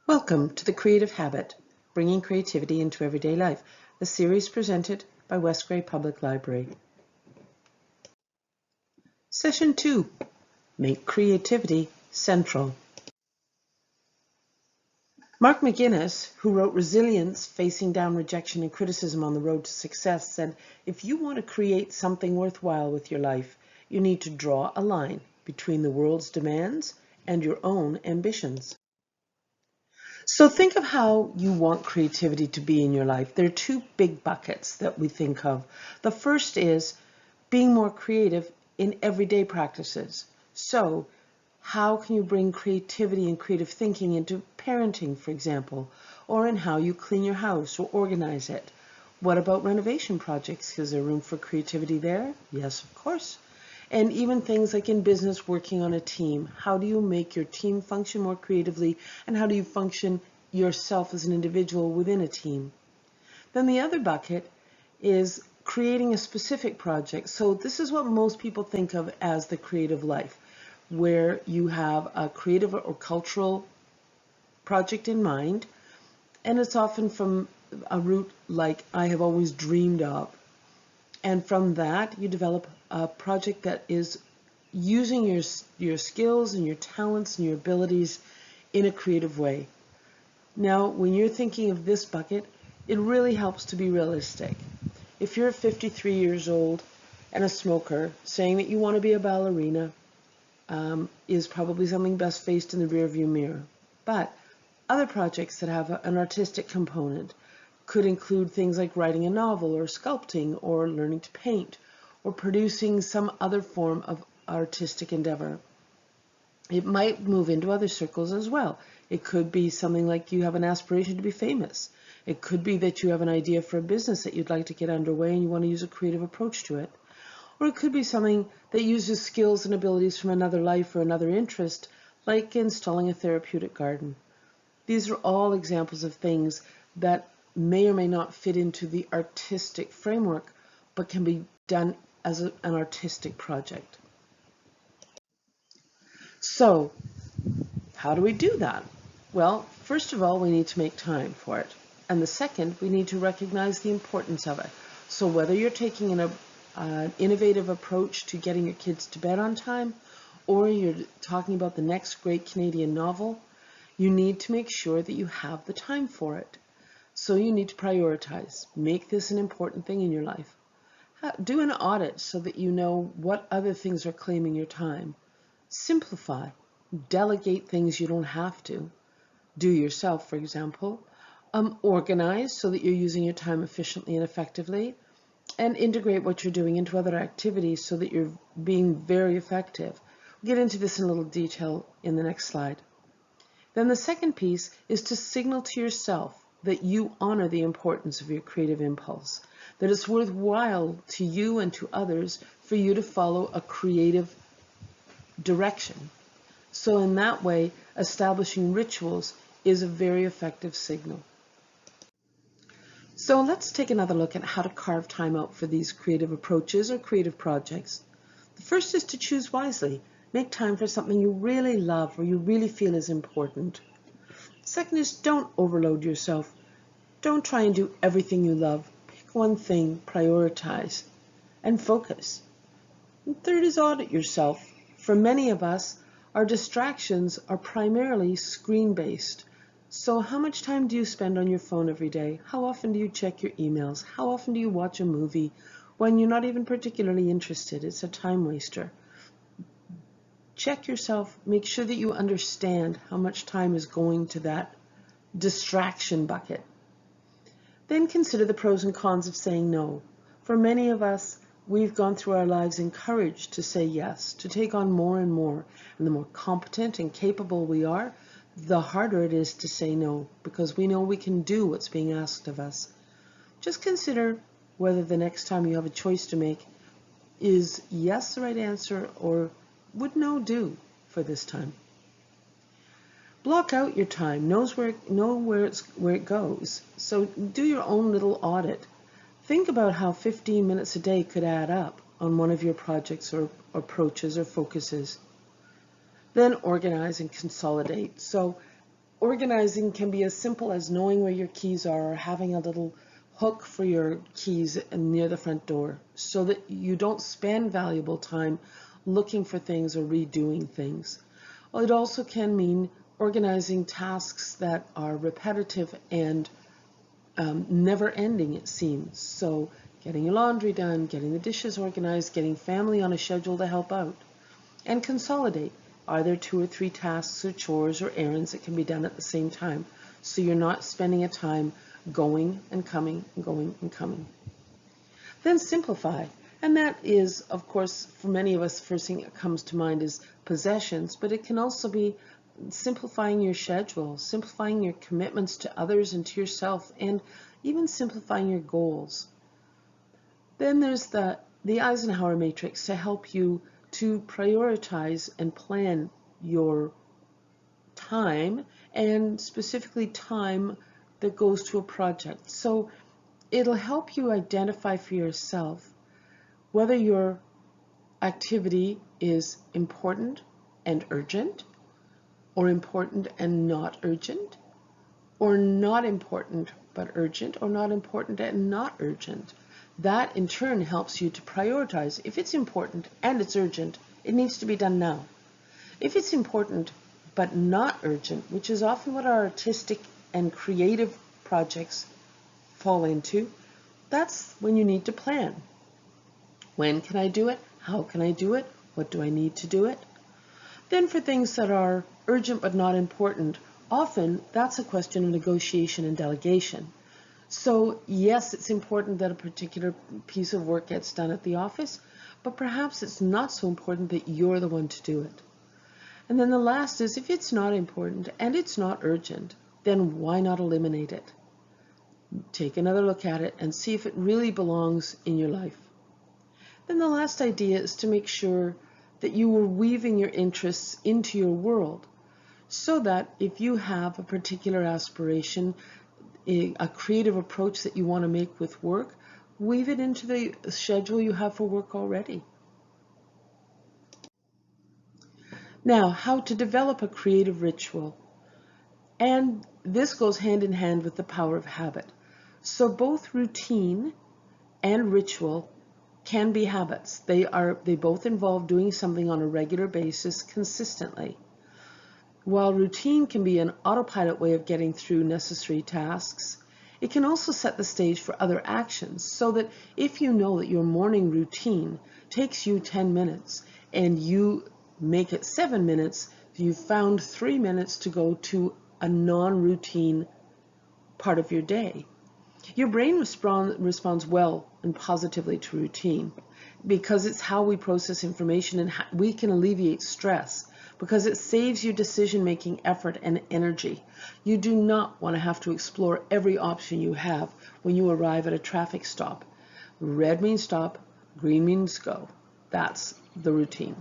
Welcome to The Creative Habit, Bringing Creativity into Everyday Life, a series presented by West Grey Public Library. Session 2, Make Creativity Central. Mark McGuinness, who wrote Resilience, Facing Down Rejection and Criticism on the Road to Success, said, if you want to create something worthwhile with your life, you need to draw a line between the world's demands and your own ambitions. So think of how you want creativity to be in your life. There are two big buckets that we think of. The first is being more creative in everyday practices. So how can you bring creativity and creative thinking into parenting, for example, or in how you clean your house or organize it? What about renovation projects? Is there room for creativity there? Yes, of course. And even things like in business, working on a team. How do you make your team function more creatively, and how do you function yourself as an individual within a team? Then the other bucket is creating a specific project. So this is what most people think of as the creative life, where you have a creative or cultural project in mind, and it's often from a route like I have always dreamed of. And from that, you develop a project that is using your skills and your talents and your abilities in a creative way. Now, when you're thinking of this bucket, it really helps to be realistic. If you're 53 years old and a smoker, saying that you want to be a ballerina is probably something best faced in the rearview mirror. But other projects that have an artistic component could include things like writing a novel or sculpting or learning to paint or producing some other form of artistic endeavor. It might move into other circles as well. It could be something like you have an aspiration to be famous. It could be that you have an idea for a business that you'd like to get underway and you want to use a creative approach to it. Or it could be something that uses skills and abilities from another life or another interest, like installing a therapeutic garden. These are all examples of things that may or may not fit into the artistic framework, but can be done as an artistic project. So, how do we do that? Well, first of all, we need to make time for it. And the second, we need to recognize the importance of it. So whether you're taking an innovative approach to getting your kids to bed on time, or you're talking about the next great Canadian novel, you need to make sure that you have the time for it. So you need to prioritize. Make this an important thing in your life. Do an audit so that you know what other things are claiming your time. Simplify. Delegate things you don't have to. Do yourself, for example. Organize so that you're using your time efficiently and effectively. And integrate what you're doing into other activities so that you're being very effective. We'll get into this in a little detail in the next slide. Then the second piece is to signal to yourself that you honor the importance of your creative impulse, that it's worthwhile to you and to others for you to follow a creative direction. So in that way, establishing rituals is a very effective signal. So let's take another look at how to carve time out for these creative approaches or creative projects. The first is to choose wisely. Make time for something you really love or you really feel is important. Second is don't overload yourself. Don't try and do everything you love. Pick one thing, prioritize, and focus. And third is audit yourself. For many of us, our distractions are primarily screen-based. So how much time do you spend on your phone every day? How often do you check your emails? How often do you watch a movie when you're not even particularly interested? It's a time waster. Check yourself. Make sure that you understand how much time is going to that distraction bucket. Then consider the pros and cons of saying no. For many of us, we've gone through our lives encouraged to say yes, to take on more and more. And the more competent and capable we are, the harder it is to say no, because we know we can do what's being asked of us. Just consider whether the next time you have a choice to make, is yes the right answer, or would no do for this time? Block out your time. Know where it goes. So do your own little audit. Think about how 15 minutes a day could add up on one of your projects or approaches or focuses. Then organize and consolidate. So Organizing can be as simple as knowing where your keys are or having a little hook for your keys near the front door so that you don't spend valuable time looking for things or redoing things. Well, it also can mean organizing tasks that are repetitive and never ending, it seems. So getting your laundry done, getting the dishes organized, getting family on a schedule to help out. And consolidate. Are there 2 or 3 tasks or chores or errands that can be done at the same time so you're not spending a time going and coming and going and coming? Then simplify. And that is, of course, for many of us, the first thing that comes to mind is possessions, but it can also be simplifying your schedule, simplifying your commitments to others and to yourself, and even simplifying your goals. Then there's the Eisenhower matrix to help you to prioritize and plan your time, and specifically time that goes to a project. So it'll help you identify for yourself whether your activity is important and urgent, or important and not urgent, or not important but urgent, or not important and not urgent. That in turn helps you to prioritize. If it's important and it's urgent, it needs to be done now. If it's important but not urgent, which is often what our artistic and creative projects fall into, that's when you need to plan. When can I do it? How can I do it? What do I need to do it? Then for things that are urgent but not important, often that's a question of negotiation and delegation. So yes, it's important that a particular piece of work gets done at the office, but perhaps it's not so important that you're the one to do it. And then the last is, if it's not important and it's not urgent, then why not eliminate it? Take another look at it and see if it really belongs in your life. Then the last idea is to make sure that you are weaving your interests into your world, so that if you have a particular aspiration, a creative approach that you want to make with work, weave it into the schedule you have for work already. Now, how to develop a creative ritual. And this goes hand in hand with the power of habit. So both routine and ritual can be habits. They both involve doing something on a regular basis consistently. While routine can be an autopilot way of getting through necessary tasks, it can also set the stage for other actions, so that if you know that your morning routine takes you 10 minutes and you make it 7 minutes, you've found 3 minutes to go to a non-routine part of your day. Your brain responds well and positively to routine because it's how we process information, and we can alleviate stress because it saves you decision-making effort and energy. You do not want to have to explore every option you have when you arrive at a traffic stop. Red means stop, green means go. That's the routine.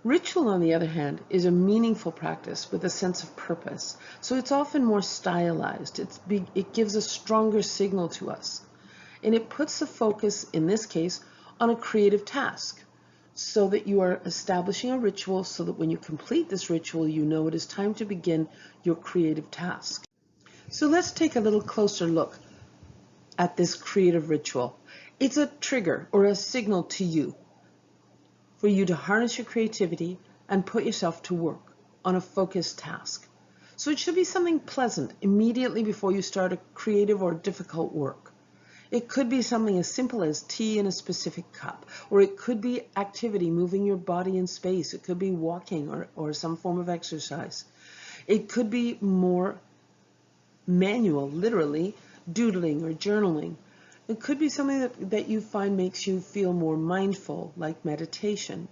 Ritual, on the other hand, is a meaningful practice with a sense of purpose, so it's often more stylized. It gives a stronger signal to us, and it puts the focus, in this case, on a creative task, so that you are establishing a ritual so that when you complete this ritual, you know it is time to begin your creative task. So let's take a little closer look at this creative ritual. It's a trigger or a signal to you for you to harness your creativity and put yourself to work on a focused task. So it should be something pleasant immediately before you start a creative or difficult work. It could be something as simple as tea in a specific cup, or it could be activity, moving your body in space. It could be walking or some form of exercise. It could be more manual, literally, doodling or journaling. It could be something that you find makes you feel more mindful, like meditation.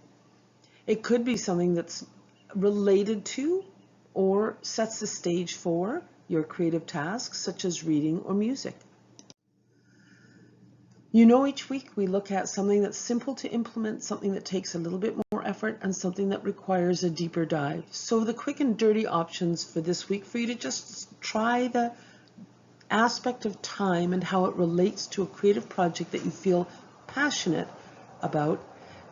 It could be something that's related to or sets the stage for your creative tasks, such as reading or music. You know, each week we look at something that's simple to implement, something that takes a little bit more effort, and something that requires a deeper dive. So the quick and dirty options for this week for you to just try the aspect of time and how it relates to a creative project that you feel passionate about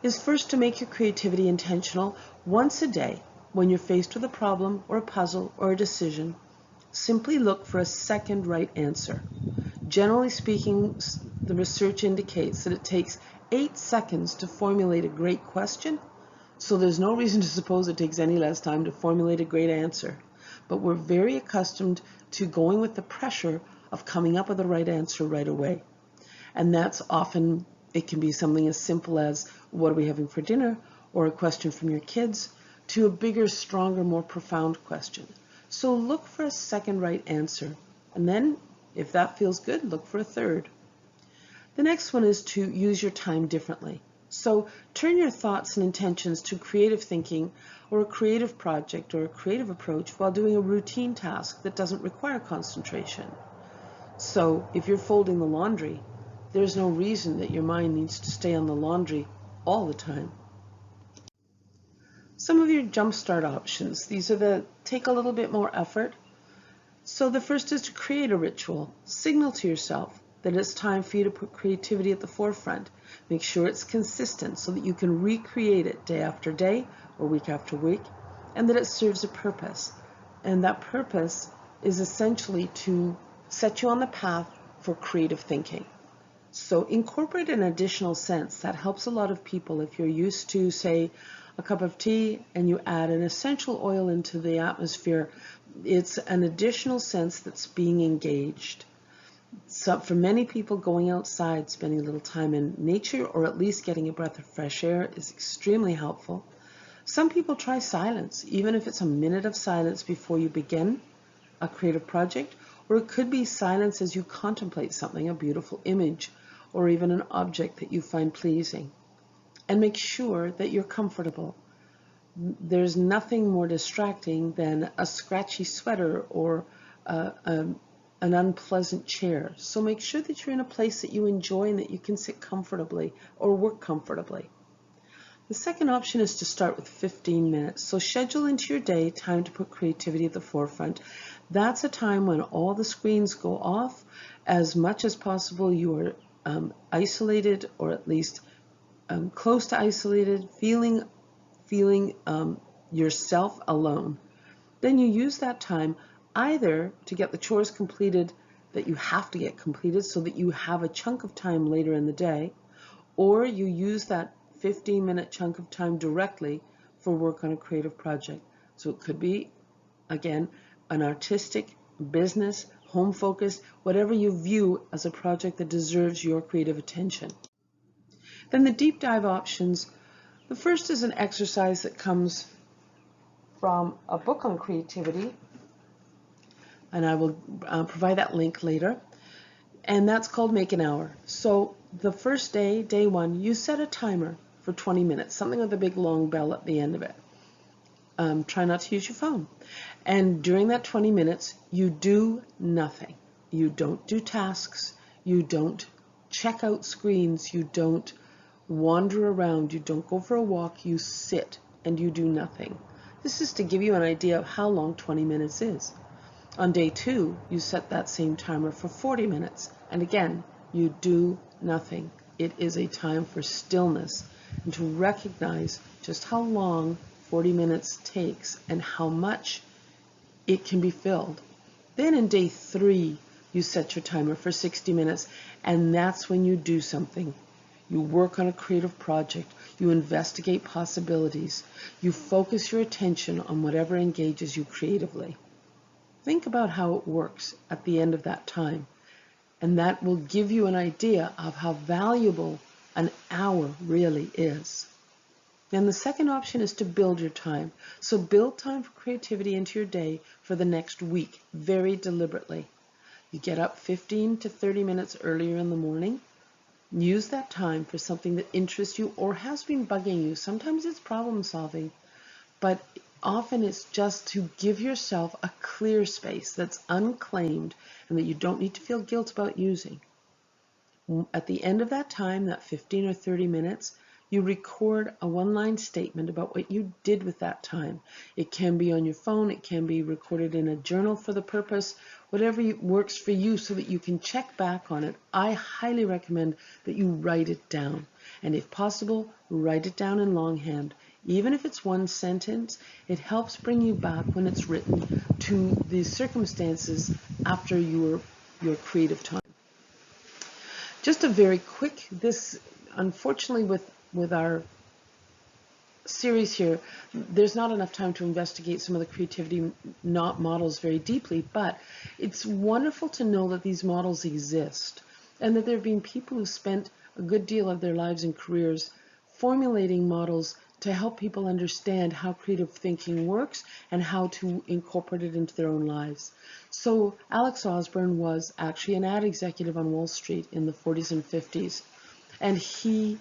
is first to make your creativity intentional once a day. when you're faced with a problem or a puzzle or a decision, simply look for a second right answer. Generally speaking, the research indicates that it takes 8 seconds to formulate a great question, so there's no reason to suppose it takes any less time to formulate a great answer. But we're very accustomed to going with the pressure of coming up with the right answer right away. And that's often, it can be something as simple as, what are we having for dinner? Or a question from your kids, to a bigger, stronger, more profound question. So look for a second right answer. And then, if that feels good, look for a third. The next one is to use your time differently. So turn your thoughts and intentions to creative thinking or a creative project or a creative approach while doing a routine task that doesn't require concentration. So if you're folding the laundry, there's no reason that your mind needs to stay on the laundry all the time. Some of your jumpstart options, these are the take a little bit more effort. So the first is to create a ritual. Signal to yourself that it's time for you to put creativity at the forefront. Make sure it's consistent so that you can recreate it day after day or week after week, and that it serves a purpose. And that purpose is essentially to set you on the path for creative thinking. So incorporate an additional sense. That helps a lot of people. If you're used to, say, a cup of tea and you add an essential oil into the atmosphere, it's an additional sense that's being engaged. So for many people, going outside, spending a little time in nature, or at least getting a breath of fresh air is extremely helpful. Some people try silence, even if it's a minute of silence before you begin a creative project, or it could be silence as you contemplate something, a beautiful image, or even an object that you find pleasing. And make sure that you're comfortable. There's nothing more distracting than a scratchy sweater or an unpleasant chair. So make sure that you're in a place that you enjoy and that you can sit comfortably or work comfortably. The second option is to start with 15 minutes. So schedule into your day time to put creativity at the forefront. That's a time when all the screens go off. As much as possible, you are isolated, or at least close to isolated, feeling yourself alone. Then you use that time either to get the chores completed that you have to get completed so that you have a chunk of time later in the day, or you use that 15-minute chunk of time directly for work on a creative project. So it could be, again, an artistic, business, home-focused, whatever you view as a project that deserves your creative attention. Then the deep dive options. The first is an exercise that comes from a book on creativity, and I will provide that link later, and that's called Make an Hour. So the first day, day one, you set a timer for 20 minutes, something with a big long bell at the end of it. Try not to use your phone. And during that 20 minutes, you do nothing. You don't do tasks. You don't check out screens. You don't wander around. You don't go for a walk. You sit and you do nothing. This is to give you an idea of how long 20 minutes is. On day 2, you set that same timer for 40 minutes. And again, you do nothing. It is a time for stillness and to recognize just how long 40 minutes takes and how much it can be filled. Then in day 3, you set your timer for 60 minutes, and that's when you do something. You work on a creative project. You investigate possibilities. You focus your attention on whatever engages you creatively. Think about how it works at the end of that time, and that will give you an idea of how valuable an hour really is. Then the second option is to build your time. So build time for creativity into your day for the next week, very deliberately. You get up 15 to 30 minutes earlier in the morning. Use that time for something that interests you or has been bugging you. Sometimes it's problem solving, but often it's just to give yourself a clear space that's unclaimed and that you don't need to feel guilt about using. At the end of that time, that 15 or 30 minutes, you record a one-line statement about what you did with that time. It can be on your phone, it can be recorded in a journal for the purpose, whatever works for you so that you can check back on it. I highly recommend that you write it down. And if possible, write it down in longhand. Even if it's one sentence, it helps bring you back when it's written to the circumstances after your creative time. Just a very quick, unfortunately with our series here, there's not enough time to investigate some of the creativity models very deeply, but it's wonderful to know that these models exist and that there have been people who spent a good deal of their lives and careers formulating models to help people understand how creative thinking works and how to incorporate it into their own lives. So Alex Osborne was actually an ad executive on Wall Street in the 40s and 50s, and he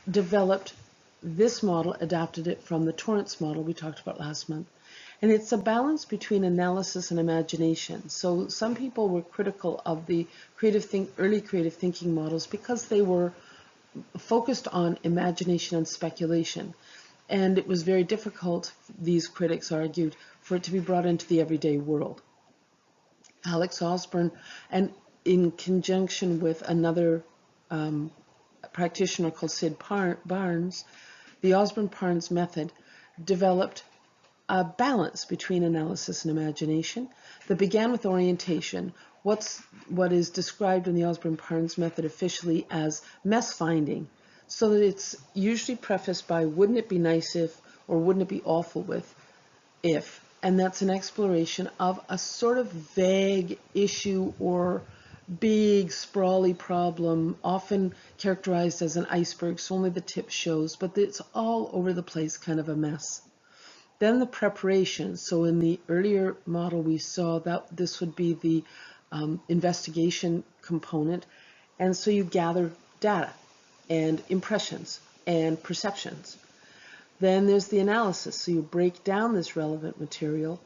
developed this model, adapted it from the Torrance model we talked about last month. And it's a balance between analysis and imagination. So some people were critical of the early creative thinking models because they were focused on imagination and speculation. And it was very difficult, these critics argued, for it to be brought into the everyday world. Alex Osborne, and in conjunction with another practitioner called Sid Barnes, the Osborne-Parnes method developed a balance between analysis and imagination that began with orientation, what is described in the Osborne-Parnes method officially as mess finding, so that it's usually prefaced by wouldn't it be nice if, or wouldn't it be awful with, if, and that's an exploration of a sort of vague issue or big sprawly problem, often characterized as an iceberg, so only the tip shows, but it's all over the place, kind of a mess. Then the preparation. So in the earlier model we saw that this would be the investigation component, and so you gather data and impressions and perceptions. Then there's the analysis, so you break down this relevant material.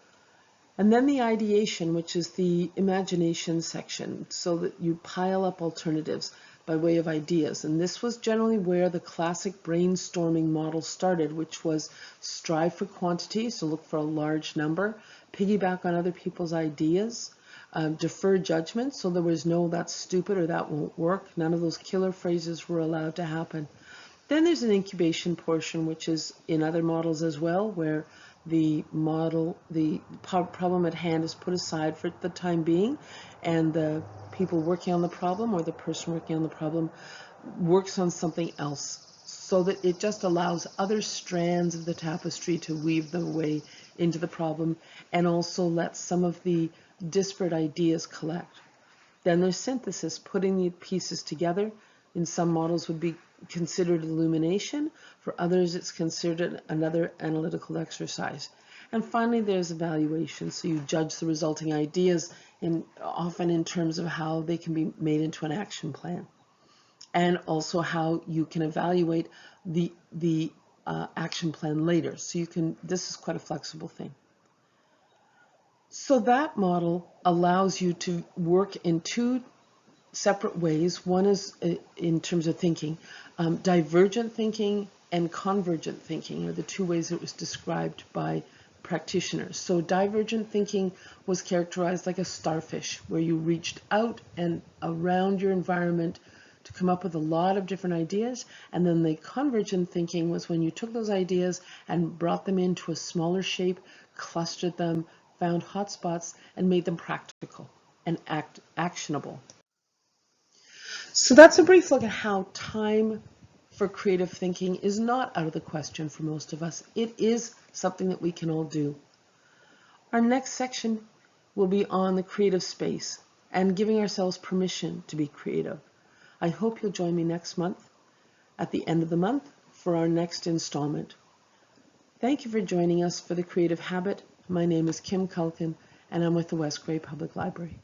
And then the ideation, which is the imagination section, so that you pile up alternatives by way of ideas. And this was generally where the classic brainstorming model started, which was strive for quantity, so look for a large number, piggyback on other people's ideas, defer judgment, so there was no that's stupid or that won't work. None of those killer phrases were allowed to happen. Then there's an incubation portion, which is in other models as well, where the problem at hand is put aside for the time being, and the people working on the problem or the person working on the problem works on something else, so that it just allows other strands of the tapestry to weave their way into the problem, and also lets some of the disparate ideas collect. Then there's synthesis, putting the pieces together. In some models would be considered illumination. For others, it's considered another analytical exercise. And finally, there's evaluation. So you judge the resulting ideas, often in terms of how they can be made into an action plan, and also how you can evaluate the action plan later. So this is quite a flexible thing. So that model allows you to work in two separate ways. One is in terms of thinking. Divergent thinking and convergent thinking are the two ways it was described by practitioners. So divergent thinking was characterized like a starfish, where you reached out and around your environment to come up with a lot of different ideas, and then the convergent thinking was when you took those ideas and brought them into a smaller shape, clustered them, found hotspots, and made them practical and actionable. So that's a brief look at how time for creative thinking is not out of the question for most of us. It is something that we can all do. Our next section will be on the creative space and giving ourselves permission to be creative. I hope you'll join me next month at the end of the month for our next installment. Thank you for joining us for The Creative Habit. My name is Kim Culkin, and I'm with the West Grey Public Library.